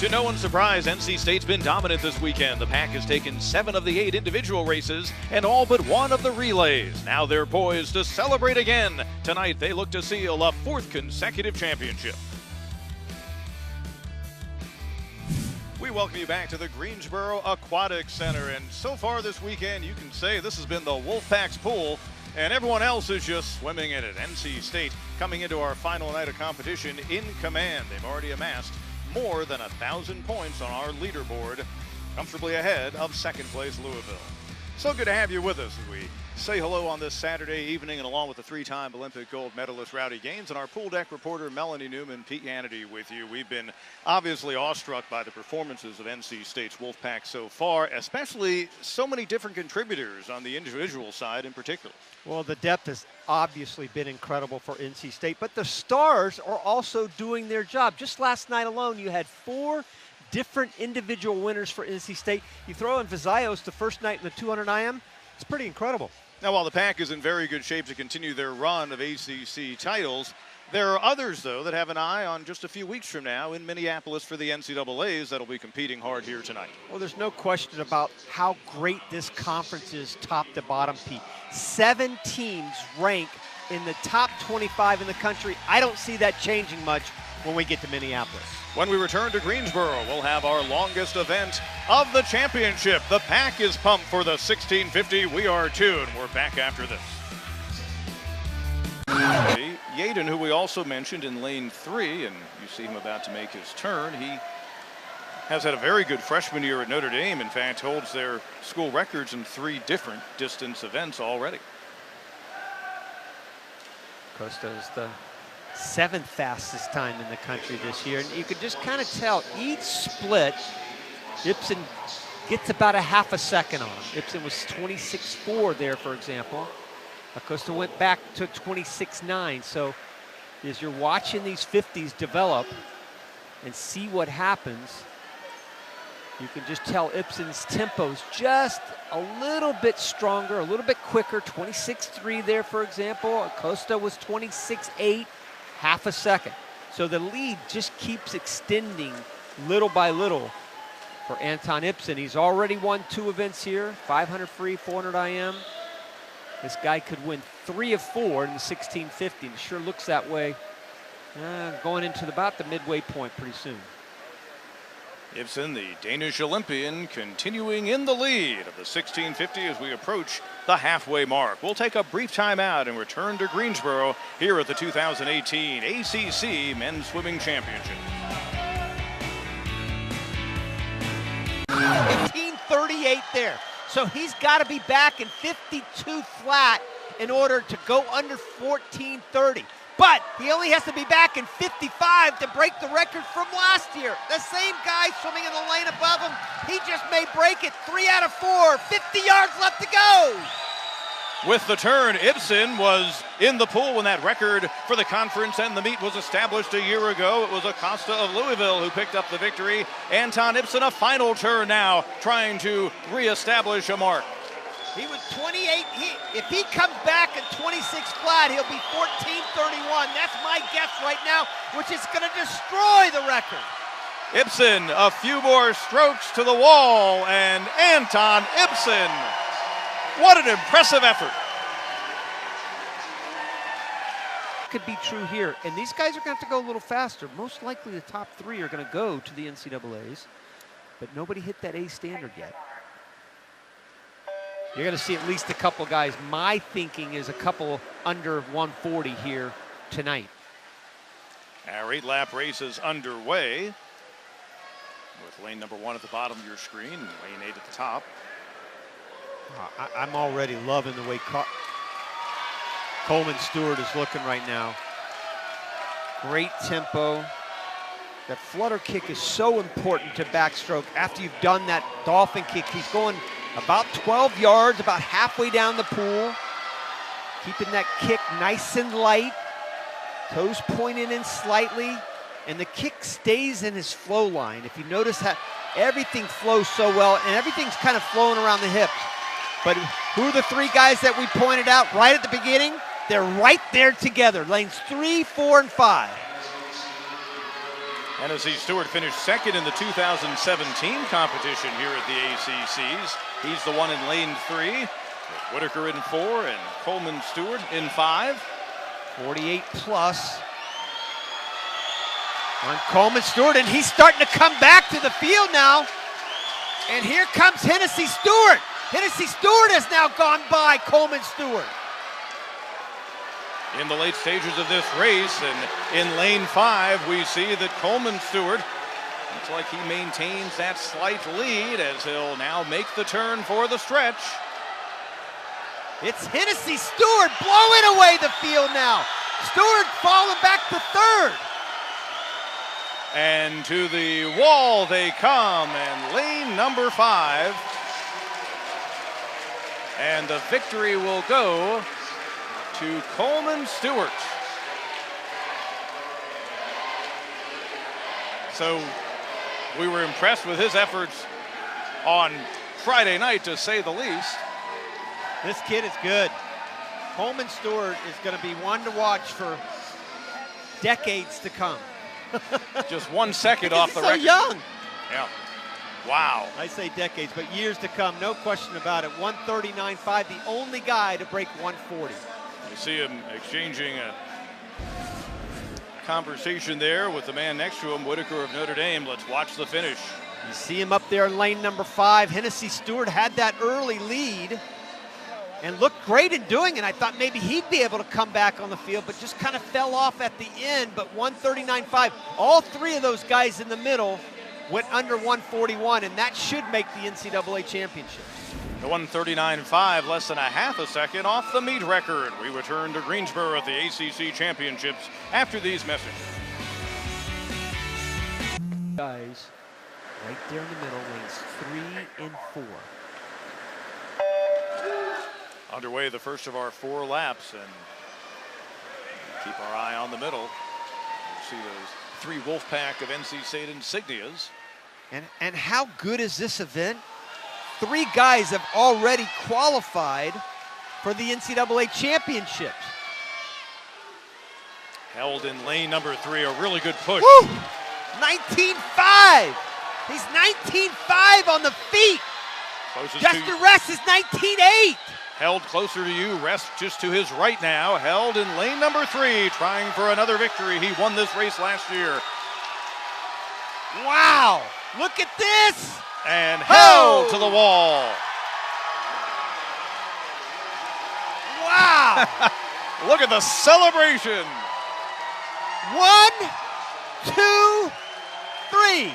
To no one's surprise, NC State's been dominant this weekend. The Pack has taken 7 of the 8 individual races and all but 1 of the relays. Now they're poised to celebrate again. Tonight they look to seal a 4th consecutive championship. We welcome you back to the Greensboro Aquatic Center, and so far this weekend you can say this has been the Wolfpack's pool and everyone else is just swimming in it. NC State coming into our final night of competition in command. They've already amassed more than 1,000 points on our leaderboard, comfortably ahead of second place Louisville. So good to have you with us as we say hello on this Saturday evening, and along with the 3-time Olympic gold medalist Rowdy Gaines and our pool deck reporter Melanie Newman, Pete Hannity with you. We've been obviously awestruck by the performances of NC State's Wolfpack so far, especially so many different contributors on the individual side in particular. Well, the depth has obviously been incredible for NC State, but the stars are also doing their job. Just last night alone, you had 4 different individual winners for NC State. You throw in Vizayos the first night in the 200 IM, it's pretty incredible. Now, while the Pack is in very good shape to continue their run of ACC titles, there are others, though, that have an eye on just a few weeks from now in Minneapolis for the NCAAs that'll be competing hard here tonight. Well, there's no question about how great this conference is top to bottom, Pete. 7 teams rank in the top 25 in the country. I don't see that changing much when we get to Minneapolis. When we return to Greensboro, we'll have our longest event of the championship. The Pack is pumped for the 1650. We are too, and we're back after this. Yaden, who we also mentioned in lane 3, and you see him about to make his turn, he has had a very good freshman year at Notre Dame. In fact, holds their school records in 3 different distance events already. Costa is the 7th fastest time in the country this year, and you could just kind of tell each split Ipsen gets about a half a second on him. Ipsen was 26.4 there, for example. Acosta went back to 26.9. So as you're watching these 50s develop and see what happens, you can just tell Ipsen's tempo's just a little bit stronger, a little bit quicker. 26.3 there, for example. Acosta was 26.8, half a second. So the lead just keeps extending little by little for Anton Ipsen. He's already won 2 events here, 500 free, 400 IM. This guy could win 3 of 4 in the 1650. It sure looks that way going into about the midway point pretty soon. Ipsen, the Danish Olympian, continuing in the lead of the 1650 as we approach the halfway mark. We'll take a brief time out and return to Greensboro here at the 2018 ACC Men's Swimming Championship. 15:38 there. So he's got to be back in 52 flat in order to go under 14:30. But he only has to be back in 55 to break the record from last year. The same guy swimming in the lane above him, he just may break it. 3 out of 4, 50 yards left to go. With the turn, Ipsen was in the pool when that record for the conference and the meet was established a year ago. It was Acosta of Louisville who picked up the victory. Anton Ipsen, a final turn now, trying to reestablish a mark. He was 28. If he comes back at 26 flat, he'll be 14:31. That's my guess right now, which is going to destroy the record. Ipsen, a few more strokes to the wall, and Anton Ipsen. What an impressive effort. Could be true here, and these guys are going to have to go a little faster. Most likely the top 3 are going to go to the NCAAs, but nobody hit that A standard yet. You're going to see at least a couple guys. My thinking is a couple under 140 here tonight. Our 8-lap race is underway with lane number 1 at the bottom of your screen and lane 8 at the top. I'm already loving the way Coleman Stewart is looking right now. Great tempo. That flutter kick is so important to backstroke. After you've done that dolphin kick, he's going about 12 yards, about halfway down the pool. Keeping that kick nice and light. Toes pointed in slightly. And the kick stays in his flow line. If you notice how everything flows so well, and everything's kind of flowing around the hips. But who are the 3 guys that we pointed out right at the beginning? They're right there together. Lanes 3, 4, and 5. Hennessy Stewart finished second in the 2017 competition here at the ACCs. He's the one in lane 3, with Whitaker in 4 and Coleman Stewart in 5. 48 plus on Coleman Stewart, and he's starting to come back to the field now. And here comes Hennessy Stewart. Hennessy Stewart has now gone by Coleman Stewart. In the late stages of this race, and in lane 5, we see that Coleman Stewart looks like he maintains that slight lead as he'll now make the turn for the stretch. It's Hennessy Stewart blowing away the field now. Stewart falling back to 3rd. And to the wall they come, and lane number 5. And the victory will go to Coleman Stewart. So we were impressed with his efforts on Friday night, to say the least. This kid is good. Coleman Stewart is going to be one to watch for decades to come. Just 1 second off the so record. young. Yeah. Wow. I say decades, but years to come, no question about it. 139.5, the only guy to break 140. You see him exchanging a conversation there with the man next to him, Whitaker of Notre Dame. Let's watch the finish. You see him up there in lane number 5. Hennessy Stewart had that early lead and looked great in doing it. I thought maybe he'd be able to come back on the field, but just kind of fell off at the end. But 139.5, all 3 of those guys in the middle went under 141, and that should make the NCAA championship. The 139.5, less than a half a second off the meet record. We return to Greensboro at the ACC Championships after these messages. Guys, right there in the middle, lanes 3 and 4. Underway the first of our 4 laps, and keep our eye on the middle. You'll see those 3 Wolfpack of NC State insignias. And how good is this event? 3 guys have already qualified for the NCAA championships. Held in lane number 3, a really good push. Woo! 19.5. He's 19.5 on the feet. Justin Rest is 19.8. Held closer to you, Rest just to his right now. Held in lane number 3, trying for another victory. He won this race last year. Wow, look at this. And held to the wall. Wow. Look at the celebration. 1, 2, 3.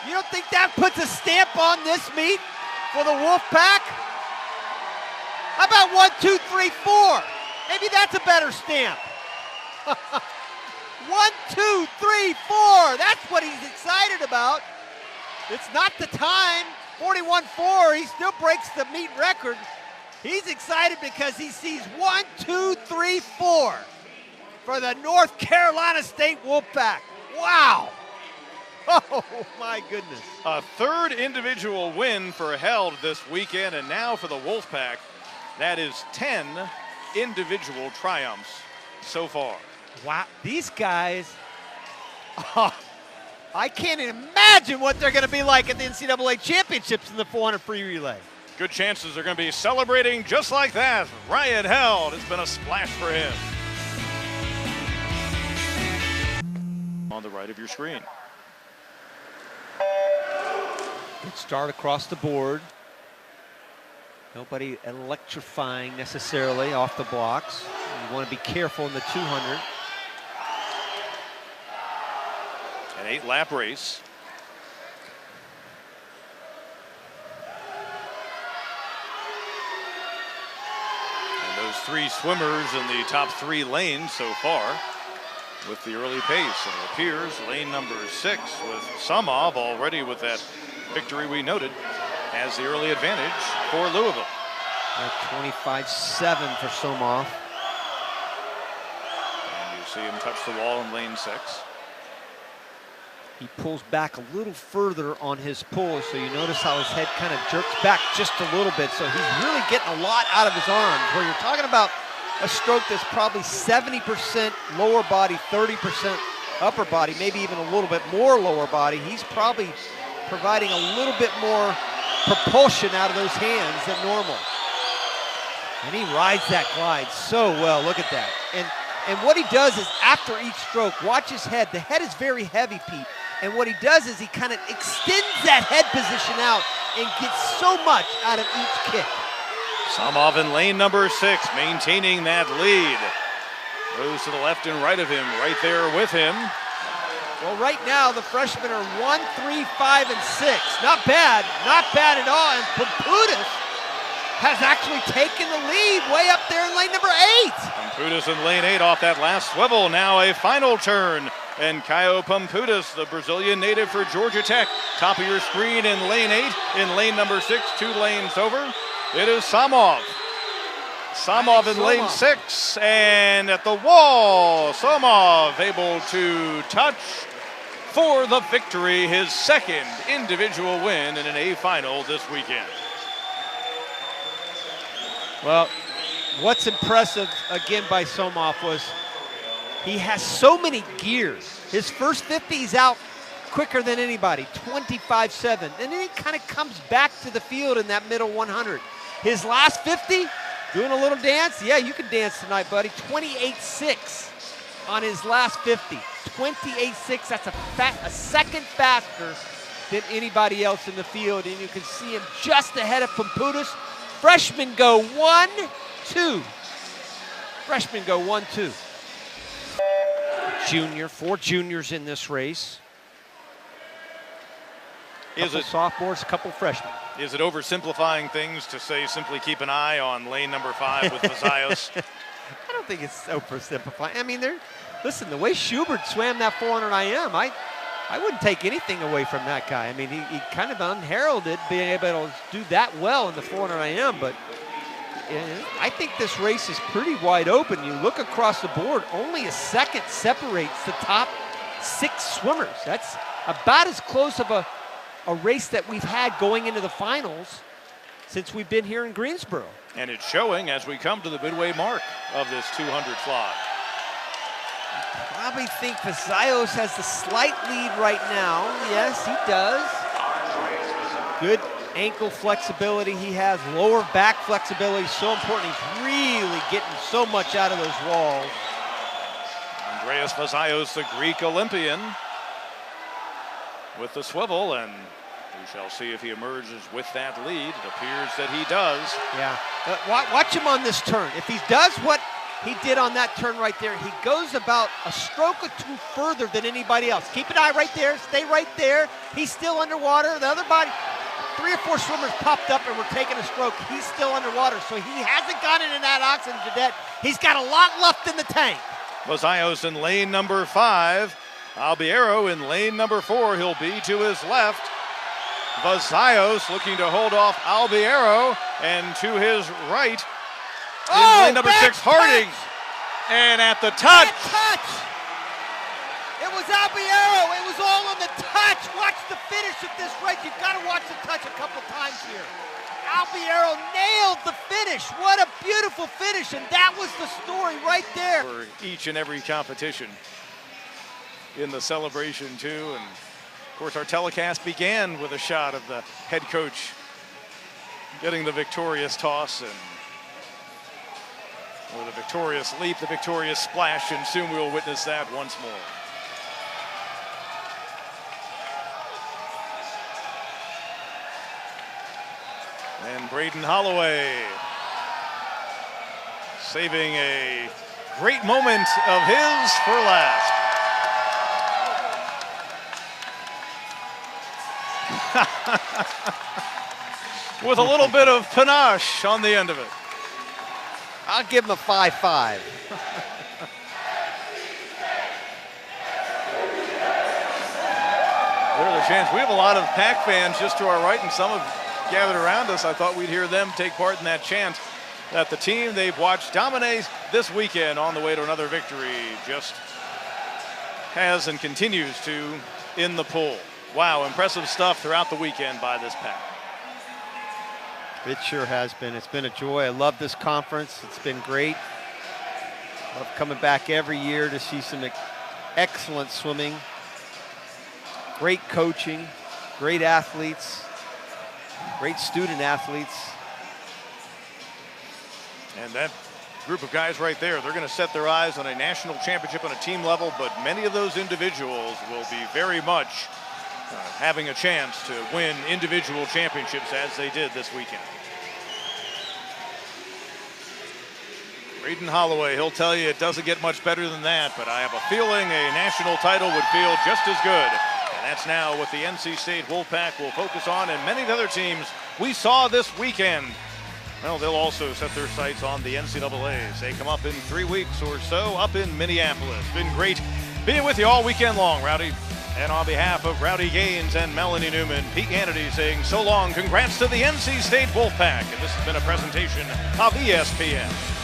You don't think that puts a stamp on this meet for the Wolfpack? How about 1, 2, 3, 4? Maybe that's a better stamp. 1, 2, 3, 4. That's what he's excited about. It's not the time. 41.4. He still breaks the meet record. He's excited because he sees 1, 2, 3, 4 for the North Carolina State Wolfpack. Wow. Oh, my goodness. A 3rd individual win for Held this weekend, and now for the Wolfpack, that is 10 individual triumphs so far. Wow, these guys, I can't imagine what they're going to be like at the NCAA championships in the 400 free relay. Good chances they're going to be celebrating just like that. Ryan Held, it's been a splash for him. On the right of your screen. Good start across the board. Nobody electrifying necessarily off the blocks. You want to be careful in the 200. An 8-lap race. And those 3 swimmers in the top 3 lanes so far with the early pace. And it appears lane number 6 with Samov already with that victory we noted has the early advantage for Louisville. 25.7 for Somov. And you see him touch the wall in lane 6. He pulls back a little further on his pull, so you notice how his head kind of jerks back just a little bit. So he's really getting a lot out of his arms, where you're talking about a stroke that's probably 70% lower body, 30% upper body, maybe even a little bit more lower body. He's probably providing a little bit more propulsion out of those hands than normal. And he rides that glide so well. Look at that. And what he does is after each stroke, watch his head. The head is very heavy, Pete. And what he does is he kind of extends that head position out and gets so much out of each kick. Samov in lane number 6, maintaining that lead. Goes to the left and right of him, right there with him. Well, right now, the freshmen are 1, 3, 5, and 6. Not bad at all. And Pamputis has actually taken the lead way up there in lane number 8. Pamputis in lane 8 off that last swivel. Now a final turn. And Caio Pamputis, the Brazilian native for Georgia Tech. Top of your screen in lane 8. In lane number 6, 2 lanes over, it is Samov. Samov in lane 6, and at the wall, Samov able to touch for the victory, his second individual win in an A final this weekend. Well, what's impressive again by Samov was he has so many gears. His first 50 he's out quicker than anybody, 25.7, and then he kind of comes back to the field in that middle 100. His last 50, doing a little dance. Yeah, you can dance tonight, buddy. 28.6 on his last 50. 28.6, that's a second faster than anybody else in the field, and you can see him just ahead of Pamputis. Freshmen go 1-2. Freshmen go 1-2. Junior, 4 juniors in this race. Is it sophomores, a couple freshmen? Is it oversimplifying things to say simply keep an eye on lane number 5 with Vasaios? I don't think it's oversimplifying. I mean, listen, the way Schubert swam that 400 IM, I wouldn't take anything away from that guy. I mean, he kind of unheralded being able to do that well in the 400 IM, but I think this race is pretty wide open. You look across the board, only a second separates the top 6 swimmers. That's about as close of a race that we've had going into the finals since we've been here in Greensboro. And it's showing as we come to the midway mark of this 200 fly. I probably think Vasaios has the slight lead right now. Yes, he does. Good ankle flexibility he has, lower back flexibility, so important. He's really getting so much out of those walls. Andreas Vasaios, the Greek Olympian, with the swivel, and we shall see if he emerges with that lead. It appears that he does. Yeah, watch him on this turn. If he does what he did on that turn right there, he goes about a stroke or 2 further than anybody else. Keep an eye right there, stay right there. He's still underwater. The other body, 3 or 4 swimmers popped up and were taking a stroke. He's still underwater, so he hasn't gone into that oxygen cadet. He's got a lot left in the tank. Vasaios in lane number 5. Albiero in lane number 4. He'll be to his left. Vasaios looking to hold off Albiero, and to his right in lane number 6, Harding. And at the touch. It was Albiero. It was all on the touch. Watch the finish of this race. You've got to watch the touch a couple times here. Albiero nailed the finish. What a beautiful finish, and that was the story right there. For each and every competition in the celebration too, and of course our telecast began with a shot of the head coach getting the victorious toss, and or the victorious leap, the victorious splash, and soon we will witness that once more. And Braden Holloway saving a great moment of his for last. With a little bit of panache on the end of it. I'll give him a 5-5. There's a chance. We have a lot of Pack fans just to our right, and some have gathered around us. I thought we'd hear them take part in that chant that the team they've watched dominate this weekend on the way to another victory just has and continues to in the pool. Wow, impressive stuff throughout the weekend by this Pack. It sure has been. It's been a joy. I love this conference. It's been great. Love coming back every year to see some excellent swimming, great coaching, great athletes, great student athletes. And that group of guys right there, they're going to set their eyes on a national championship on a team level, but many of those individuals will be very much having a chance to win individual championships as they did this weekend. Braden Holloway, he'll tell you it doesn't get much better than that, but I have a feeling a national title would feel just as good. And that's now what the NC State Wolfpack will focus on, and many of the other teams we saw this weekend. Well, they'll also set their sights on the NCAAs. They come up in 3 weeks or so up in Minneapolis. Been great being with you all weekend long, Rowdy. And on behalf of Rowdy Gaines and Melanie Newman, Pete Hannity saying so long. Congrats to the NC State Wolfpack. And this has been a presentation of ESPN.